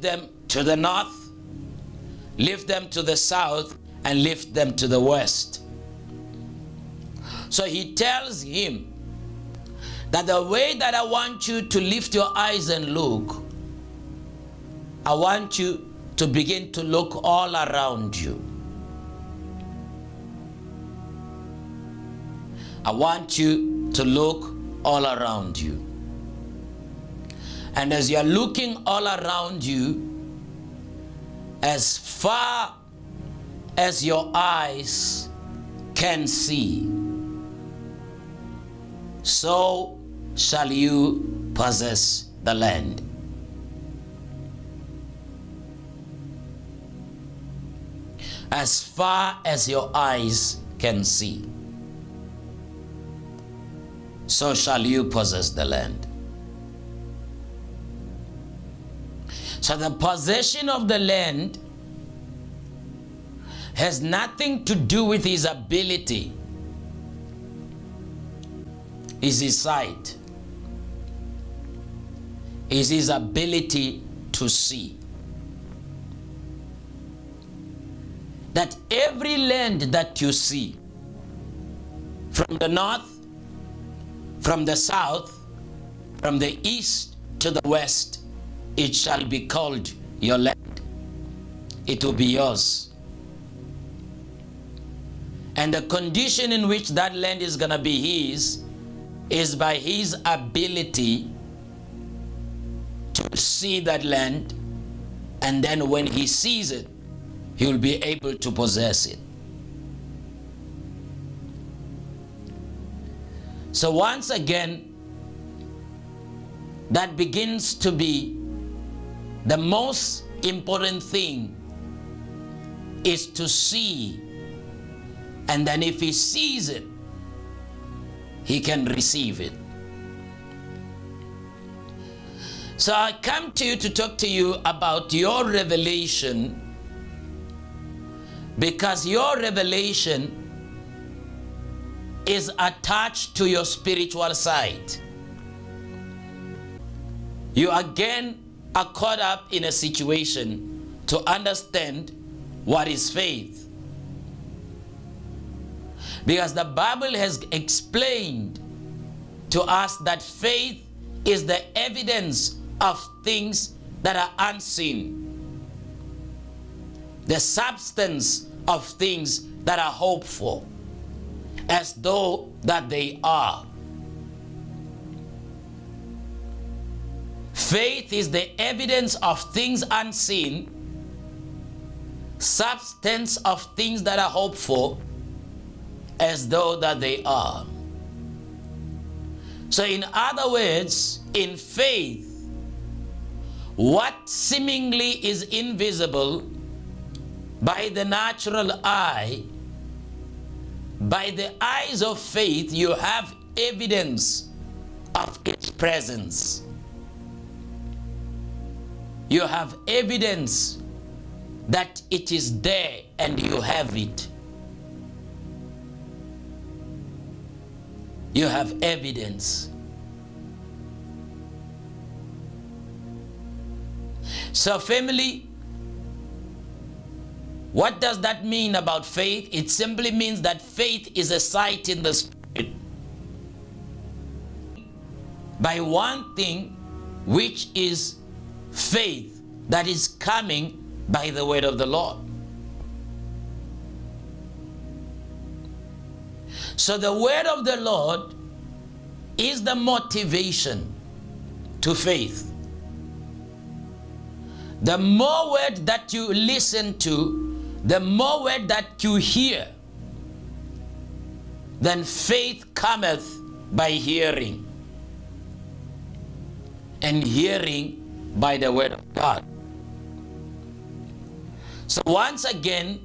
them to the north, lift them to the south, and lift them to the west. So he tells him that the way that I want you to lift your eyes and look, I want you to begin to look all around you. I want you to look all around you. And as you're looking all around you, as far as your eyes can see, so shall you possess the land. As far as your eyes can see, so shall you possess the land. So the possession of the land has nothing to do with his ability, is his sight, is his ability to see. That every land that you see, from the north, from the south, from the east to the west, it shall be called your land. It will be yours. And the condition in which that land is going to be his is by his ability to see that land, and then when he sees it, he will be able to possess it. So once again, that begins to be the most important thing, is to see. And then if he sees it, he can receive it. So I come to you to talk to you about your revelation, because your revelation is attached to your spiritual sight. You again are caught up in a situation to understand what is faith. Because the Bible has explained to us that faith is the evidence of things that are unseen, the substance of things that are hoped for, as though that they are. Faith is the evidence of things unseen, substance of things that are hoped for, as though that they are. So in other words, in faith, what seemingly is invisible by the natural eye, by the eyes of faith, you have evidence of its presence. You have evidence that it is there and you have it. You have evidence. So family, what does that mean about faith? It simply means that faith is a sight in the spirit by one thing, which is faith that is coming by the word of the Lord. So the word of the Lord is the motivation to faith. The more word that you listen to, the more word that you hear, then faith cometh by hearing, and hearing by the word of God. So once again,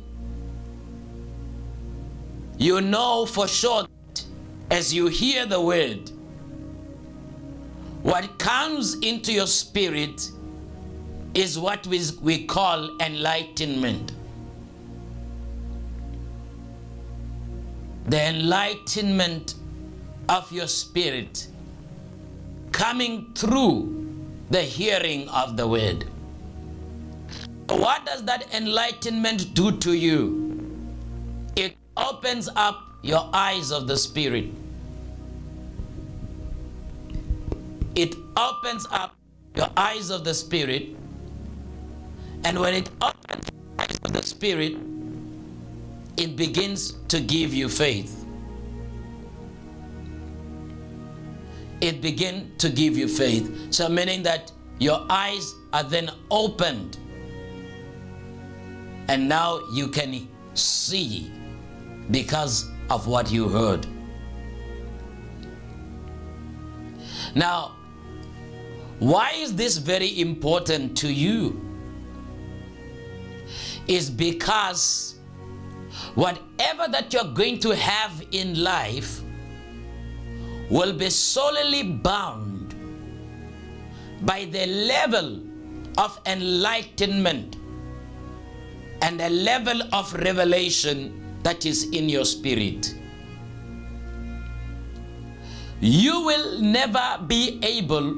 you know for sure that as you hear the word, what comes into your spirit is what we call enlightenment. The enlightenment of your spirit coming through the hearing of the word. What does that enlightenment do to you? It opens up your eyes of the Spirit. It opens up your eyes of the Spirit. And when it opens the eyes of the Spirit, it begins to give you faith. It begins to give you faith. So meaning that your eyes are then opened. And now you can see because of what you heard. Now, why is this very important to you? Is because whatever that you're going to have in life will be solely bound by the level of enlightenment and the level of revelation that is in your spirit. You will never be able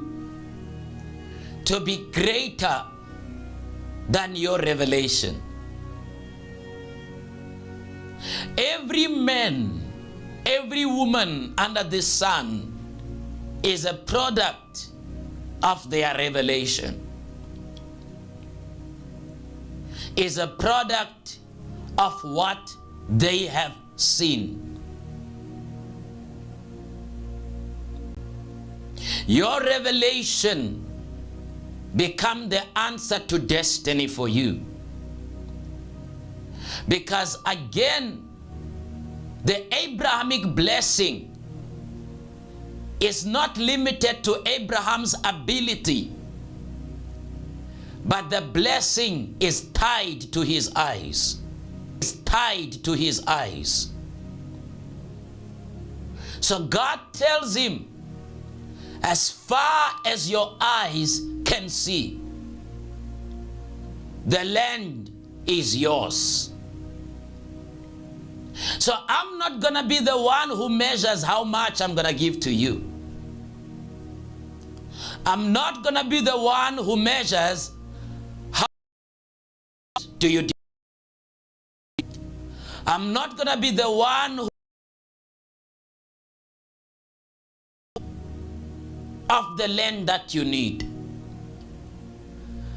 to be greater than your revelation. Every man, every woman under the sun is a product of their revelation. Is a product of what they have seen. Your revelation become the answer to destiny for you. Because again, the Abrahamic blessing is not limited to Abraham's ability, but the blessing is tied to his eyes. It's tied to his eyes. So God tells him, as far as your eyes can see, the land is yours. So I'm not going to be the one who measures how much I'm going to give to you. I'm not going to be the one who measures how much do you. I'm not going to be the one who of the land that you need.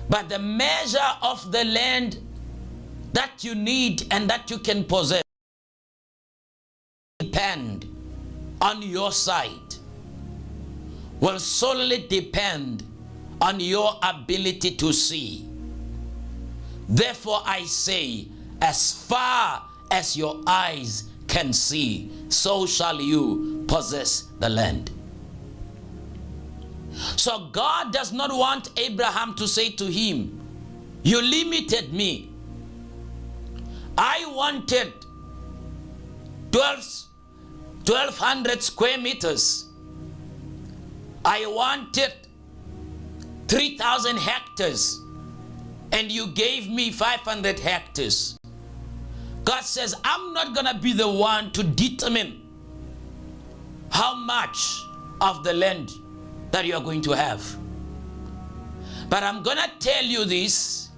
But the measure of the land that you need and that you can possess depend on your sight, will solely depend on your ability to see. Therefore I say, as far as your eyes can see, so shall you possess the land. So God does not want Abraham to say to him, you limited me. I wanted 1,200 square meters. I wanted 3,000 hectares, and you gave me 500 hectares. God says, I'm not going to be the one to determine how much of the land that you are going to have. But I'm going to tell you this.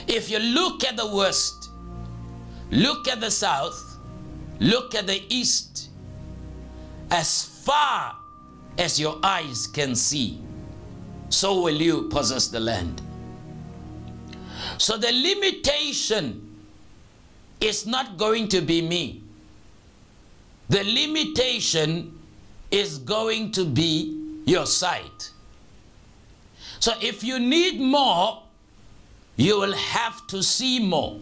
If you look at the west, look at the south, look at the east, as far as your eyes can see, so will you possess the land. So the limitation is not going to be me. The limitation is going to be your sight. So if you need more, you will have to see more.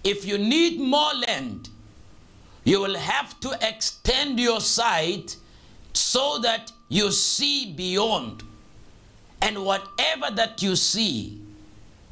If you need more land, you will have to extend your sight so that you see beyond. And whatever that you see